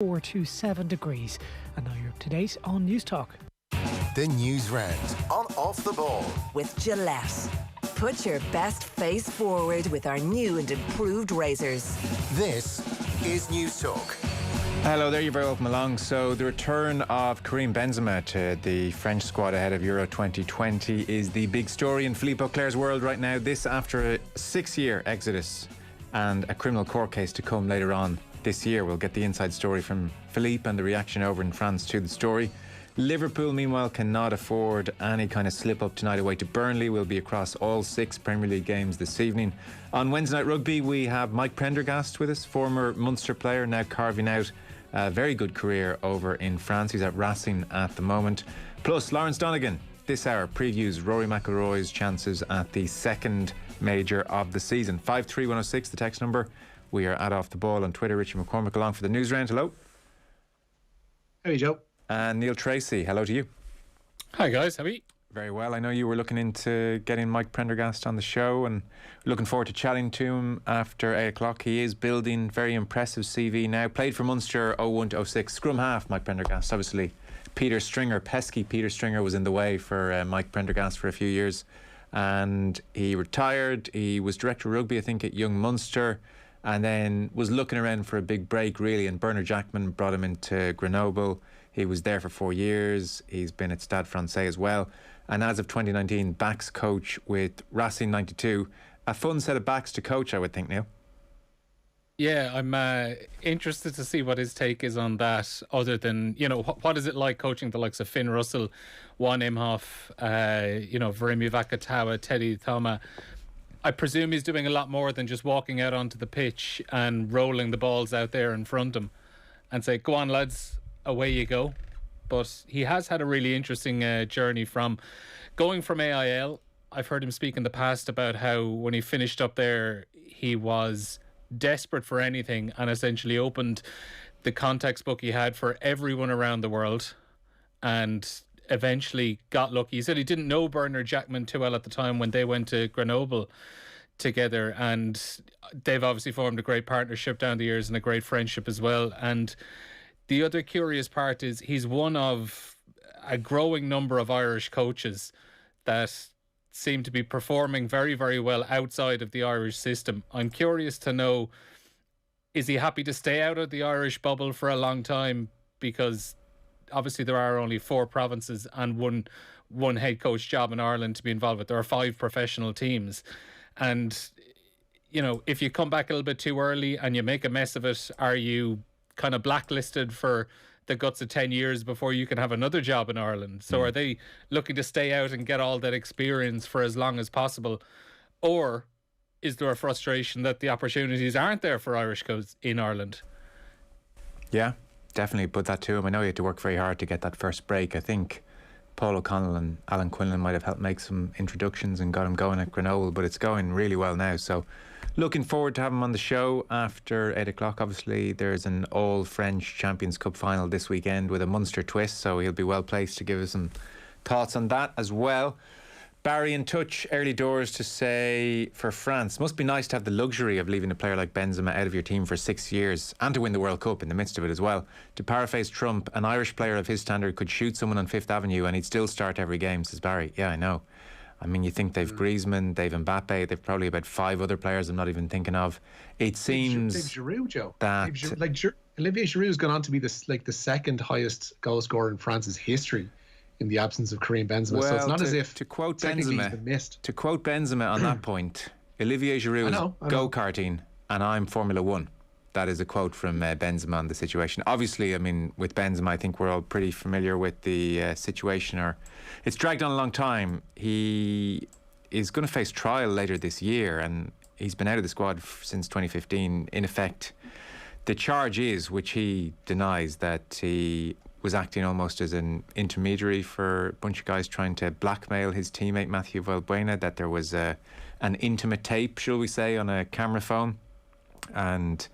4 to 7 degrees. And now you're up to date on News Talk. The Newsround on Off the Ball. With Gillette. Put your best face forward with our new and improved razors. This is News Talk. Hello there, you're very welcome along. So the return of Karim Benzema to the French squad ahead of Euro 2020 is the big story in Philippe Auclair's world right now. This after a 6-year exodus and a criminal court case to come later on this year. We'll get the inside story from Philippe and the reaction over in France to the story. Liverpool, meanwhile, cannot afford any kind of slip-up tonight away to Burnley. We'll be across all 6 Premier League games this evening. On Wednesday Night Rugby, we have Mike Pendergast with us, former Munster player, now carving out a very good career over in France. He's at Racing at the moment. Plus, Lawrence Donegan, this hour, previews Rory McIlroy's chances at the second major of the season. 53106, the text number. We are at Off the Ball on Twitter. Richie McCormack along for the Newsround. Hello. Hey, Joe. And Neil Treacy, hello to you. Hi guys, how are you? Very well. I know you were looking into getting Mike Pendergast on the show and looking forward to chatting to him after 8 o'clock. He is building very impressive CV now. Played for Munster 01 to 06. Scrum half, Mike Pendergast. Obviously, Peter Stringer, pesky Peter Stringer, was in the way for Mike Pendergast for a few years. And he retired. He was director of rugby, I think, at Young Munster. And then was looking around for a big break, really. And Bernard Jackman brought him into Grenoble. He was there for 4 years. He's been at Stade Francais as well. And as of 2019, backs coach with Racing 92. A fun set of backs to coach, I would think, Neil. Yeah, I'm interested to see what his take is on that, other than, what is it like coaching the likes of Finn Russell, Juan Imhoff, Veremi Vakatawa, Teddy Thoma. I presume he's doing a lot more than just walking out onto the pitch and rolling the balls out there in front of him and say, go on, lads, away you go. But he has had a really interesting journey from going from AIL. I've heard him speak in the past about how when he finished up there, he was desperate for anything and essentially opened the contacts book he had for everyone around the world and eventually got lucky. He said he didn't know Bernard Jackman too well at the time when they went to Grenoble together, and they've obviously formed a great partnership down the years and a great friendship as well. And the other curious part is he's one of a growing number of Irish coaches that seem to be performing very, very well outside of the Irish system. I'm curious to know, is he happy to stay out of the Irish bubble for a long time? Because obviously there are only 4 provinces and one head coach job in Ireland to be involved with. There are 5 professional teams. And, if you come back a little bit too early and you make a mess of it, are you kind of blacklisted for the guts of 10 years before you can have another job in Ireland? So are they looking to stay out and get all that experience for as long as possible? Or is there a frustration that the opportunities aren't there for Irish coaches in Ireland? Yeah, definitely put that to him. I know he had to work very hard to get that first break. I think Paul O'Connell and Alan Quinlan might have helped make some introductions and got him going at Grenoble, but it's going really well now. So looking forward to having him on the show after 8 o'clock. Obviously, there's an all-French Champions Cup final this weekend with a Munster twist, so he'll be well placed to give us some thoughts on that as well. Barry in touch early doors to say, for France, must be nice to have the luxury of leaving a player like Benzema out of your team for 6 years and to win the World Cup in the midst of it as well. To paraphrase Trump, an Irish player of his standard could shoot someone on Fifth Avenue and he'd still start every game, says Barry. Yeah, I know. I mean, you think they've Griezmann, they've Mbappe, they've probably about 5 other players I'm not even thinking of. It seems They've Giroud, Joe. that Olivier Giroud's gone on to be the second highest goal scorer in France's history in the absence of Karim Benzema. So it's not as if to quote he's Benzema been missed. To quote Benzema on that point, Olivier Giroud is go-karting and I'm Formula 1. That is a quote from Benzema on the situation. Obviously, I mean, with Benzema, I think we're all pretty familiar with the situation. Or it's dragged on a long time. He is going to face trial later this year, and he's been out of the squad since 2015. In effect, the charge is, which he denies, that he was acting almost as an intermediary for a bunch of guys trying to blackmail his teammate Matthew Valbuena, that there was an intimate tape, shall we say, on a camera phone. And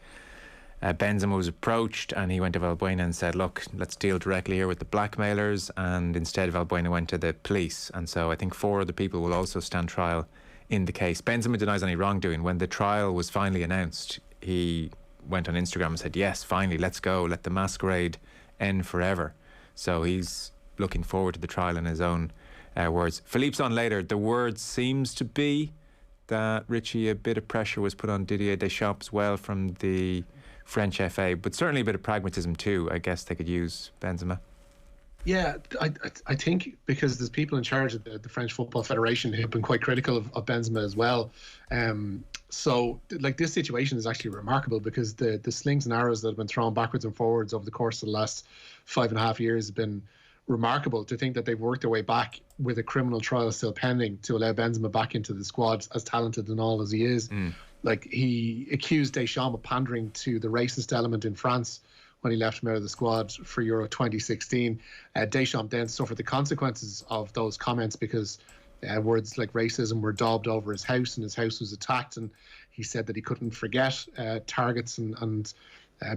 Benzema was approached and he went to Valbuena and said, look, let's deal directly here with the blackmailers. And instead Valbuena went to the police. And so I think 4 other people will also stand trial in the case. Benzema denies any wrongdoing. When the trial was finally announced, he went on Instagram and said, yes, finally, let's go, let the masquerade end forever. So he's looking forward to the trial in his own words. Philippe's on later. The word seems to be that, Richie, a bit of pressure was put on Didier Deschamps as well from the French FA, but certainly a bit of pragmatism too. I guess they could use Benzema. Yeah, I think because there's people in charge of the French Football Federation who have been quite critical of Benzema as well. So, like, this situation is actually remarkable because the slings and arrows that have been thrown backwards and forwards over the course of the last 5.5 years have been remarkable. To think that they've worked their way back with a criminal trial still pending to allow Benzema back into the squad, as talented and all as he is. Like, he accused Deschamps of pandering to the racist element in France when he left him out of the squad for Euro 2016. Deschamps then suffered the consequences of those comments because words like racism were daubed over his house and his house was attacked, and he said that he couldn't forget targets and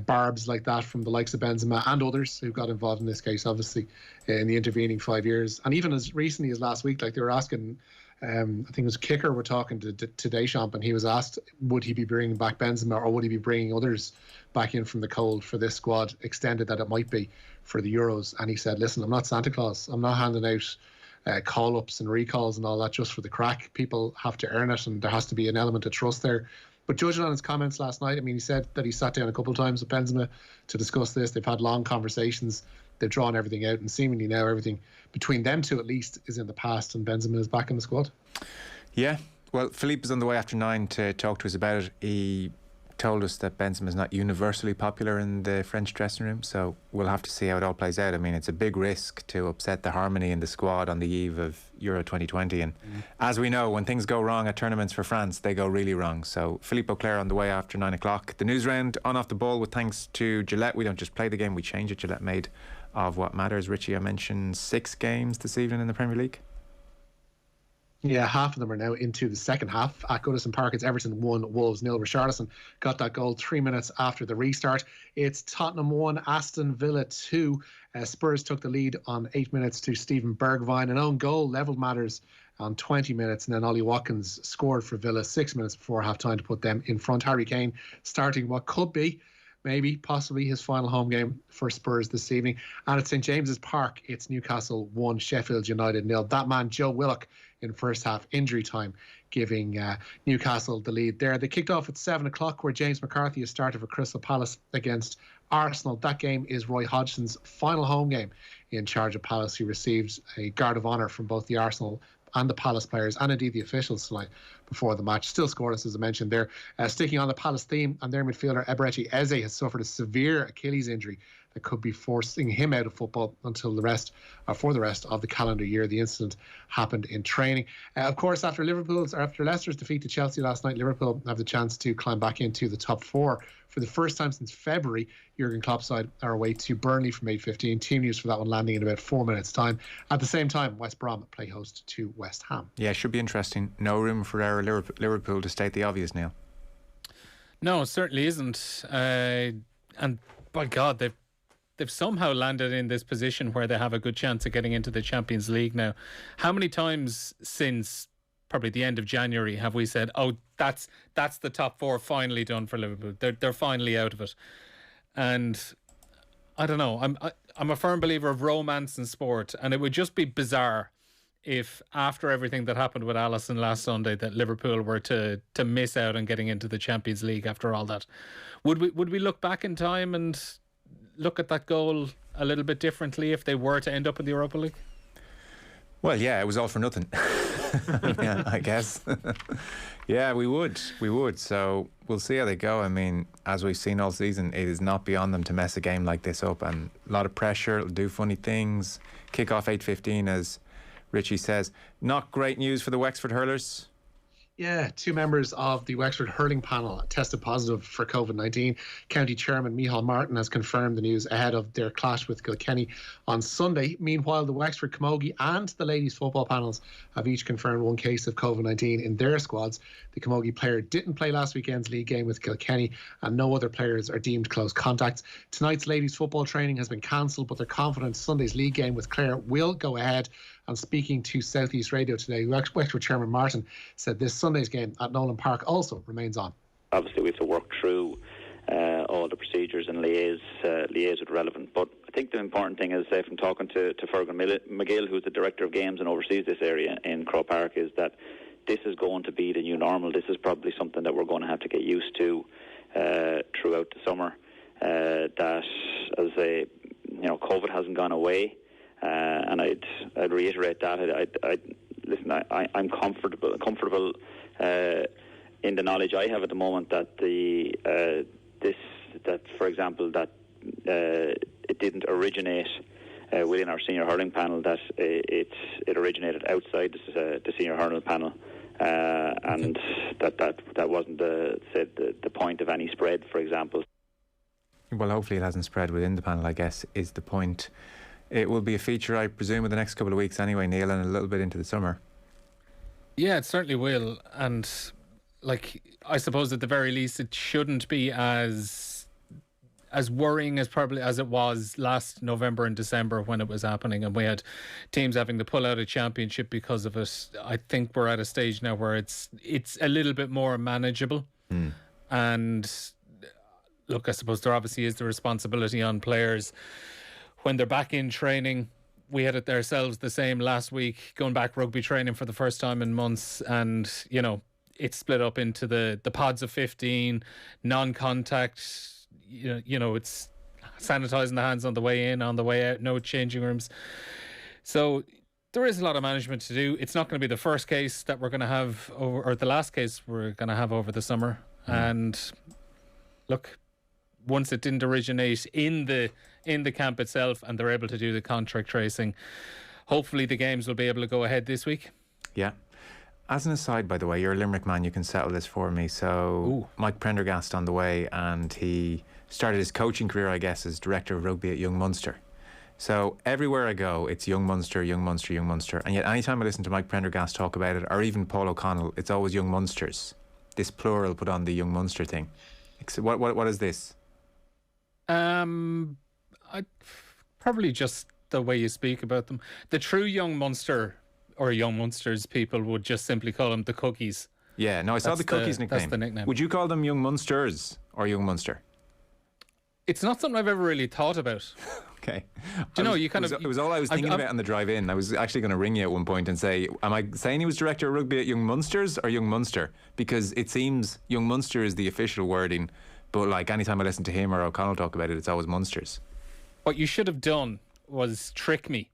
barbs like that from the likes of Benzema and others who got involved in this case, obviously, in the intervening 5 years. And even as recently as last week, like, they were asking, I think it was Kicker were talking to Deschamps, and he was asked, would he be bringing back Benzema or would he be bringing others back in from the cold for this squad, extended that it might be for the Euros. And he said, listen, I'm not Santa Claus. I'm not handing out call-ups and recalls and all that just for the crack. People have to earn it, and there has to be an element of trust there. But judging on his comments last night, I mean, he said that he sat down a couple of times with Benzema to discuss this. They've had long conversations. They've drawn everything out, and seemingly now everything between them two at least is in the past, and Benzema is back in the squad. Yeah, well, Philippe is on the way after 9 to talk to us about it. He told us that Benzema is not universally popular in the French dressing room, so we'll have to see how it all plays out. I mean, it's a big risk to upset the harmony in the squad on the eve of Euro 2020, and as we know, when things go wrong at tournaments for France, they go really wrong. So Philippe Auclair on the way after 9 o'clock. The news round on Off the Ball with thanks to Gillette. We don't just play the game, we change it. Gillette made of what matters. Richie, I mentioned 6 games this evening in the Premier League. Yeah, half of them are now into the second half. At Goodison Park, it's Everton 1, Wolves 0. Richarlison got that goal 3 minutes after the restart. It's Tottenham 1, Aston Villa 2. Spurs took the lead on 8 minutes to Stephen Bergwijn. An own goal levelled matters on 20 minutes, and then Ollie Watkins scored for Villa 6 minutes before half-time to put them in front. Harry Kane starting what could be, maybe, possibly his final home game for Spurs this evening. And at St James's Park, it's Newcastle 1, Sheffield United 0. That man, Joe Willock, in first half injury time, giving Newcastle the lead there. They kicked off at 7 o'clock, where James McCarthy has started for Crystal Palace against Arsenal. That game is Roy Hodgson's final home game in charge of Palace. He received a guard of honour from both the Arsenal and the Palace players, and indeed the officials tonight before the match. Still scoreless, as I mentioned there. Sticking on the Palace theme, and their midfielder Eberechi Eze has suffered a severe Achilles injury that could be forcing him out of football until for the rest of the calendar year. The incident happened in training. Of course, after Leicester's defeat to Chelsea last night, Liverpool have the chance to climb back into the top 4. For the first time since February, Jurgen Klopp's side are away to Burnley from 8:15. Team news for that one landing in about 4 minutes' time. At the same time, West Brom play host to West Ham. Yeah, should be interesting. No room for our Liverpool, to state the obvious, Neil. No, it certainly isn't. And by God, they've somehow landed in this position where they have a good chance of getting into the Champions League now. How many times since probably the end of January have we said, oh, that's the top 4 finally done for Liverpool. They're finally out of it. And I don't know. I'm a firm believer of romance in sport, and it would just be bizarre if after everything that happened with Alisson last Sunday that Liverpool were to miss out on getting into the Champions League after all that. Would we look back in time and look at that goal a little bit differently if they were to end up in the Europa League? Well, yeah, it was all for nothing. Yeah, I guess. Yeah, we would. So we'll see how they go. I mean, as we've seen all season, it is not beyond them to mess a game like this up, and a lot of pressure. It'll do funny things. Kick off 8:15, as Richie says. Not great news for the Wexford hurlers. Yeah, 2 members of the Wexford hurling panel tested positive for COVID-19. County Chairman Micheál Martin has confirmed the news ahead of their clash with Kilkenny on Sunday. Meanwhile, the Wexford camogie and the ladies football panels have each confirmed 1 case of COVID-19 in their squads. The camogie player didn't play last weekend's league game with Kilkenny, and no other players are deemed close contacts. Tonight's ladies football training has been cancelled, but they're confident Sunday's league game with Clare will go ahead. And speaking to South East Radio today, Wexford Chairman Martin said this Sunday's game at Nolan Park also remains on. Obviously, we have to work through all the procedures and liaise with relevant. But I think the important thing is, from talking to Fergal McGill, who's the Director of Games and oversees this area in Croke Park, is that this is going to be the new normal. This is probably something that we're going to have to get used to throughout the summer. That, as I say, COVID hasn't gone away, and I'd reiterate that. Listen, I'm comfortable in the knowledge I have at the moment that for example, that it didn't originate within our senior hurling panel, that it originated outside the senior hurling panel, and that wasn't the point of any spread, for example. Well, hopefully it hasn't spread within the panel, I guess, is the point. It will be a feature, I presume, in the next couple of weeks anyway, Neil, and a little bit into the summer. Yeah, it certainly will. And, I suppose at the very least it shouldn't be as worrying as it was last November and December when it was happening and we had teams having to pull out a championship because of it. I think we're at a stage now where it's a little bit more manageable. And look, I suppose there obviously is the responsibility on players when they're back in training. We had it ourselves the same last week, going back rugby training for the first time in months, and it's split up into the pods of 15, non-contact. It's sanitising the hands on the way in, on the way out, no changing rooms. So there is a lot of management to do. It's not going to be the first case that we're going to have or the last case we're going to have over the summer. And look, once it didn't originate in the camp itself and they're able to do the contract tracing, hopefully the games will be able to go ahead this week. Yeah. As an aside, by the way, you're a Limerick man, you can settle this for me. So Mike Pendergast on the way, and he started his coaching career, I guess, as director of rugby at Young Munster. So everywhere I go, it's Young Munster, Young Munster, Young Munster. And yet anytime I listen to Mike Pendergast talk about it, or even Paul O'Connell, it's always Young Munsters. This plural put on the Young Munster thing. What is this? Probably just the way you speak about them. The true Young Munster or Young Munsters people would just simply call them the Cookies. Yeah, no, I saw the Cookies nickname. That's the nickname. Would you call them Young Munsters or Young Munster? It's not something I've ever really thought about. Okay. It was all I was thinking about on the drive in. I was actually going to ring you at one point and say, am I saying he was director of rugby at Young Munsters or Young Munster? Because it seems Young Munster is the official wording, but anytime I listen to him or O'Connell talk about it, it's always Munsters. What you should have done was trick me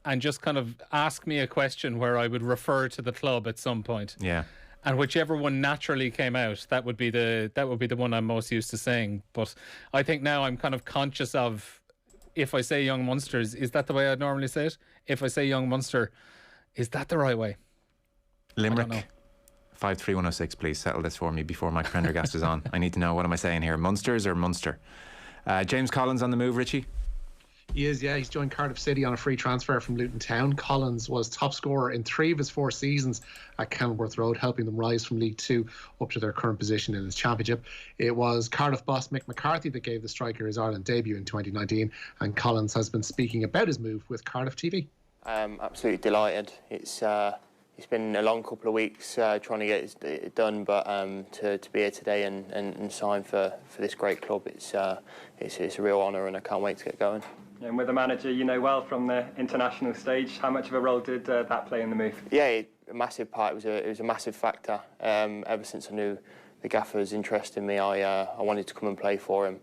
and just kind of ask me a question where I would refer to the club at some point. Yeah. And whichever one naturally came out, that would be the one I'm most used to saying. But I think now I'm kind of conscious of, if I say Young Munsters, is that the way I'd normally say it? If I say Young Munster, is that the right way? Limerick 53106, please settle this for me before Mike Pendergast is on. I need to know, what am I saying here, Munsters or Munster? James Collins on the move, Richie? He is, yeah. He's joined Cardiff City on a free transfer from Luton Town. Collins was top scorer in 3 of his 4 seasons at Kenilworth Road, helping them rise from League 2 up to their current position in the Championship. It was Cardiff boss Mick McCarthy that gave the striker his Ireland debut in 2019, and Collins has been speaking about his move with Cardiff TV. I'm absolutely delighted. It's been a long couple of weeks trying to get it done, but to be here today and sign for this great club, it's a real honour, and I can't wait to get going. And with a manager you know well from the international stage, how much of a role did that play in the move? Yeah, a massive part. It was a massive factor. Ever since I knew the gaffer was interested in me, I wanted to come and play for him.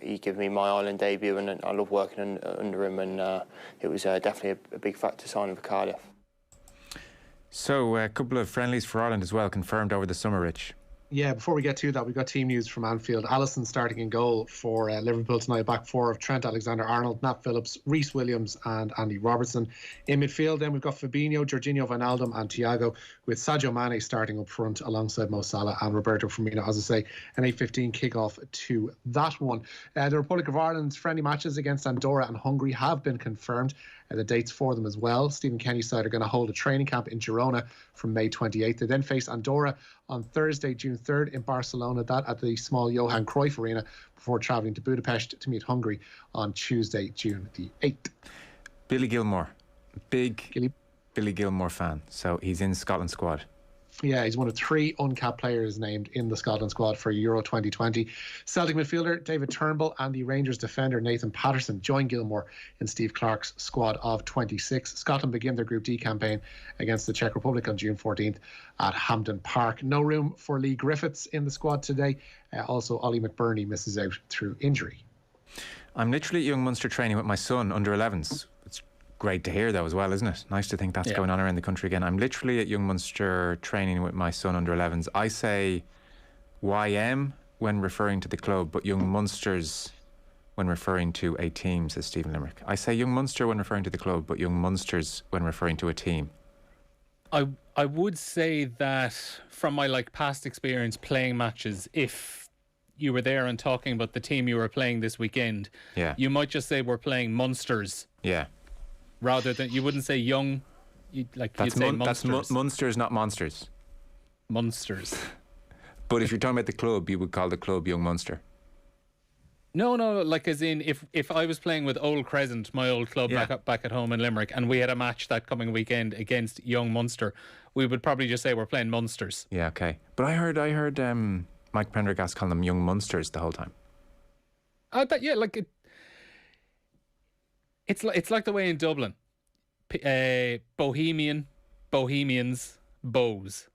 He gave me my Ireland debut, and I love working under him, and it was definitely a big factor signing for Cardiff. So a couple of friendlies for Ireland as well confirmed over the summer, Rich. Yeah, before we get to that, we've got team news from Anfield. Alisson starting in goal for Liverpool tonight. Back 4 of Trent Alexander-Arnold, Nat Phillips, Reece Williams and Andy Robertson. In midfield then we've got Fabinho, Jorginho Wijnaldum and Thiago, with Sadio Mane starting up front alongside Mo Salah and Roberto Firmino. As I say, an 8:15 kick-off to that one. The Republic of Ireland's friendly matches against Andorra and Hungary have been confirmed. The dates for them as well. Stephen Kenny's side are going to hold a training camp in Girona from May 28th. They then face Andorra on Thursday, June 3rd in Barcelona, that at the small Johan Cruyff Arena, before travelling to Budapest to meet Hungary on Tuesday, June the 8th. Billy Gilmore, Billy Gilmore fan, so he's in Scotland squad. Yeah, he's one of 3 uncapped players named in the Scotland squad for Euro 2020. Celtic midfielder David Turnbull and the Rangers defender Nathan Patterson join Gilmore in Steve Clarke's squad of 26. Scotland begin their Group D campaign against the Czech Republic on June 14th at Hampden Park. No room for Lee Griffiths in the squad today. Also, Ollie McBurney misses out through injury. I'm literally at Young Munster training with my son, under 11s. It's great to hear, though, as well, isn't it? Nice to think that's going on around the country again. I'm literally at Young Munster training with my son, under 11s. I say YM when referring to the club, but Young Munsters when referring to a team, says Stephen Limerick. I say Young Munster when referring to the club, but Young Munsters when referring to a team. I would say that from my past experience playing matches, if you were there and talking about the team you were playing this weekend, you might just say we're playing Munsters. Yeah. Rather than, you wouldn't say young, you'd say Munsters. That's Munsters, not Monsters. Munsters. But if you're talking about the club, you would call the club Young Munster. No, as in, if I was playing with Old Crescent, my old club back at home in Limerick, and we had a match that coming weekend against Young Munster, we would probably just say we're playing Munsters. Yeah, okay. But I heard Mike Pendergast calling them Young Munsters the whole time. It's like the way in Dublin, Bohemians, Bows.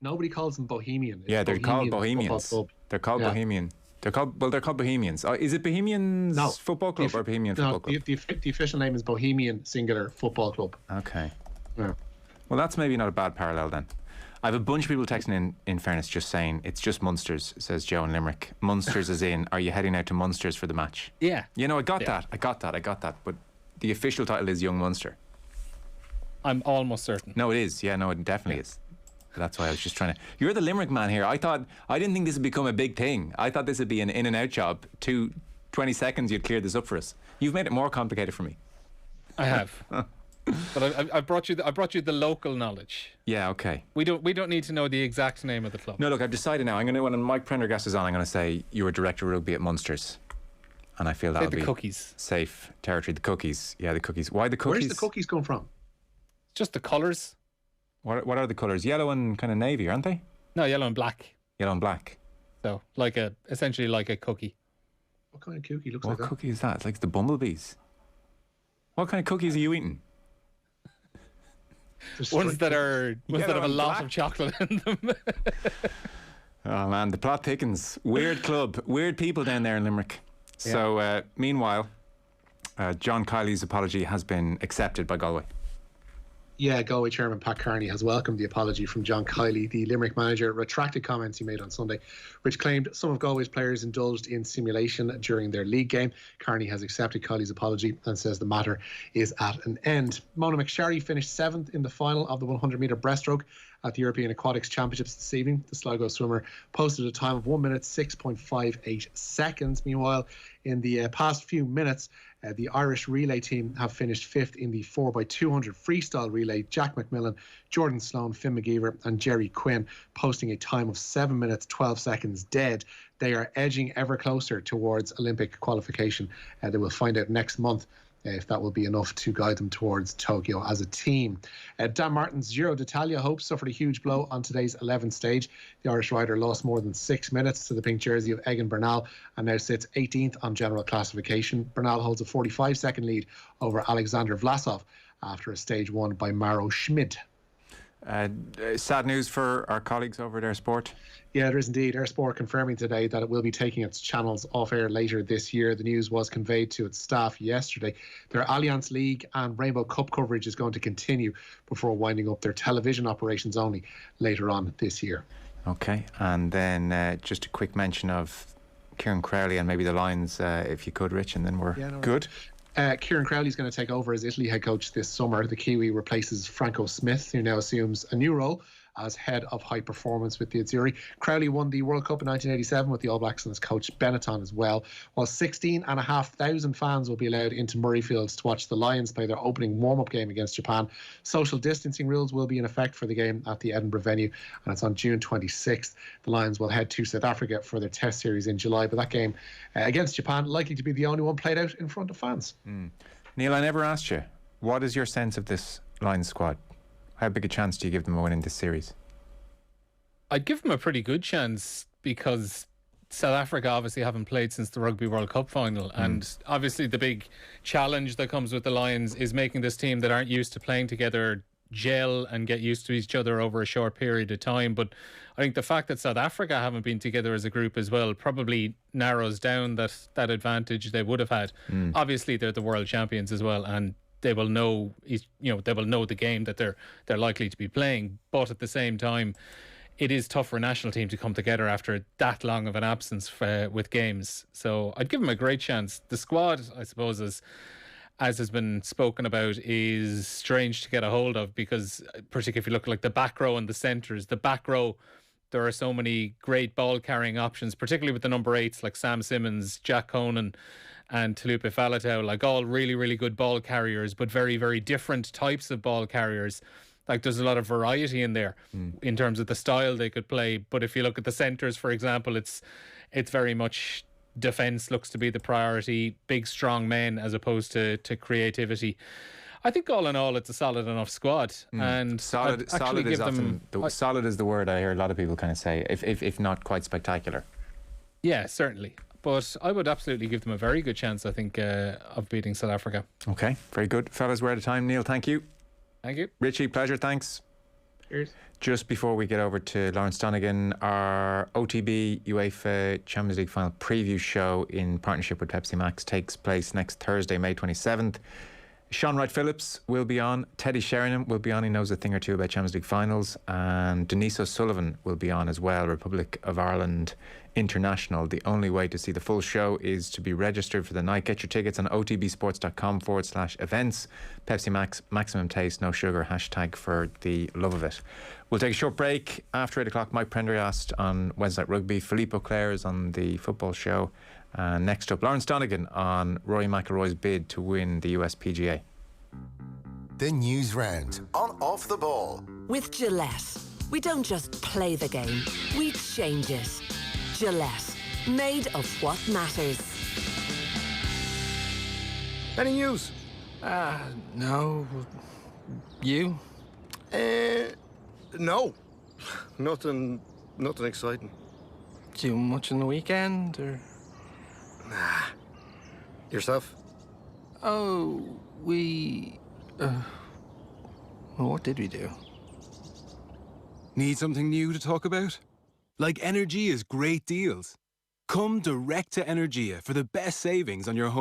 Nobody calls them Bohemian. They're called Bohemians. They're called Bohemian. They're called Bohemians. Is it Bohemians Football Club or Bohemian Football Club? The official name is Bohemian Singular Football Club. Okay. Yeah. Well, that's maybe not a bad parallel then. I have a bunch of people texting in fairness, just saying it's just Munsters, says Joe in Limerick. Munsters as in, are you heading out to Munsters for the match? Yeah. I got that. But the official title is Young Munster. I'm almost certain. No, it is. Yeah, no, it definitely is. That's why I was just trying to... You're the Limerick man here. I didn't think this would become a big thing. I thought this would be an in and out job. 20 seconds, you'd clear this up for us. You've made it more complicated for me. I have. But I brought you the local knowledge. Yeah, okay. We don't need to know the exact name of the club. No, look, I've decided now. When Mike Prendergast is on, I'm going to say you were director of rugby at Munsters, and I feel that'll be cookies. Safe territory. The cookies, yeah, the cookies. Why the cookies? Where's the cookies come from? Just the colours. What are the colours? Yellow and kind of navy, aren't they? No, yellow and black. Yellow and black. So essentially like a cookie. What kind of cookie looks like that? What cookie is that? It's like the bumblebees. What kind of cookies are you eating? Ones that have a lot of chocolate in them. Oh man, the plot thickens. Weird club, weird people down there in Limerick. Yeah. So meanwhile, John Kiley's apology has been accepted by Galway. Yeah, Galway chairman Pat Kearney has welcomed the apology from John Kiley. The Limerick manager retracted comments he made on Sunday, which claimed some of Galway's players indulged in simulation during their league game. Kearney has accepted Kiley's apology and says the matter is at an end. Mona McSherry finished 7th in the final of the 100-metre breaststroke at the European Aquatics Championships this evening. The Sligo swimmer posted a time of 1 minute 6.58 seconds. Meanwhile, in the past few minutes, the Irish relay team have finished 5th in the 4x200 freestyle relay. Jack McMillan, Jordan Sloan, Finn McGeever and Jerry Quinn posting a time of 7 minutes 12 seconds dead. They are edging ever closer towards Olympic qualification. They will find out next month if that will be enough to guide them towards Tokyo as a team. Dan Martin's Giro d'Italia hopes suffered a huge blow on today's 11th stage. The Irish rider lost more than 6 minutes to the pink jersey of Egan Bernal and now sits 18th on general classification. Bernal holds a 45-second lead over Alexander Vlasov after a stage won by Mauro Schmid. Sad news for our colleagues over at Air Sport. Yeah, there is indeed. Air Sport confirming today that it will be taking its channels off air later this year. The news was conveyed to its staff yesterday. Their Allianz League and Rainbow Cup coverage is going to continue before winding up their television operations only later on this year. Okay, and then just a quick mention of Kieran Crowley and maybe the Lions, if you could, Rich, and then we're good. Kieran Crowley is going to take over as Italy head coach this summer. The Kiwi replaces Franco Smith, who now assumes a new role as head of high performance with the Azzurri. Crowley won the World Cup in 1987 with the All Blacks and has coached Benetton as well. While 16,500 fans will be allowed into Murrayfield to watch the Lions play their opening warm-up game against Japan. Social distancing rules will be in effect for the game at the Edinburgh venue, and it's on June 26th. The Lions will head to South Africa for their test series in July, but that game against Japan likely to be the only one played out in front of fans. Neil, I never asked you, what is your sense of this Lions squad? How big a chance do you give them of winning this series? I'd give them a pretty good chance because South Africa obviously haven't played since the Rugby World Cup final, and obviously the big challenge that comes with the Lions is making this team that aren't used to playing together gel and get used to each other over a short period of time. But I think the fact that South Africa haven't been together as a group as well probably narrows down that advantage they would have had. Obviously they're the world champions as well, and they will know they will know the game that they're likely to be playing. But at the same time, it is tough for a national team to come together after that long of an absence with games. So I'd give them a great chance. The squad, I suppose, as has been spoken about, is strange to get a hold of because, particularly if you look like the back row and the centres, the back row, there are so many great ball carrying options, particularly with the number 8s like Sam Simmons, Jack Conan and Talupe Faletau, like all really, really good ball carriers, but very, very different types of ball carriers. Like there's a lot of variety in there in terms of the style they could play. But if you look at the centres, for example, it's very much defence looks to be the priority, big strong men as opposed to creativity. I think all in all, it's a solid enough squad. And solid is the word I hear a lot of people kind of say, if not quite spectacular. Yeah, certainly. But I would absolutely give them a very good chance, I think, of beating South Africa. Okay, very good. Fellas, we're out of time. Neil, thank you. Thank you. Richie, pleasure, thanks. Cheers. Just before we get over to Lawrence Donegan, our OTB Uefa Champions League final preview show in partnership with Pepsi Max takes place next Thursday, May 27th. Sean Wright-Phillips will be on. Teddy Sheringham will be on. He knows a thing or two about Champions League finals. And Denise O'Sullivan will be on as well, Republic of Ireland International. The only way to see the full show is to be registered for the night. Get your tickets on otbsports.com/events. Pepsi Max, maximum taste, no sugar, hashtag for the love of it. We'll take a short break. After 8 o'clock, Mike Pendergast on Wednesday Night Rugby. Philippe Auclair is on the football show. And next up, Lawrence Donegan on Rory McIlroy's bid to win the US PGA. The News Round on Off the Ball. With Gillette, we don't just play the game, we change it. Gillette, made of what matters. Any news? No. You? No. Nothing exciting. Do much on the weekend, or? Nah. Yourself? Oh, we... well, what did we do? Need something new to talk about? Like Energia's great deals. Come direct to Energia for the best savings on your home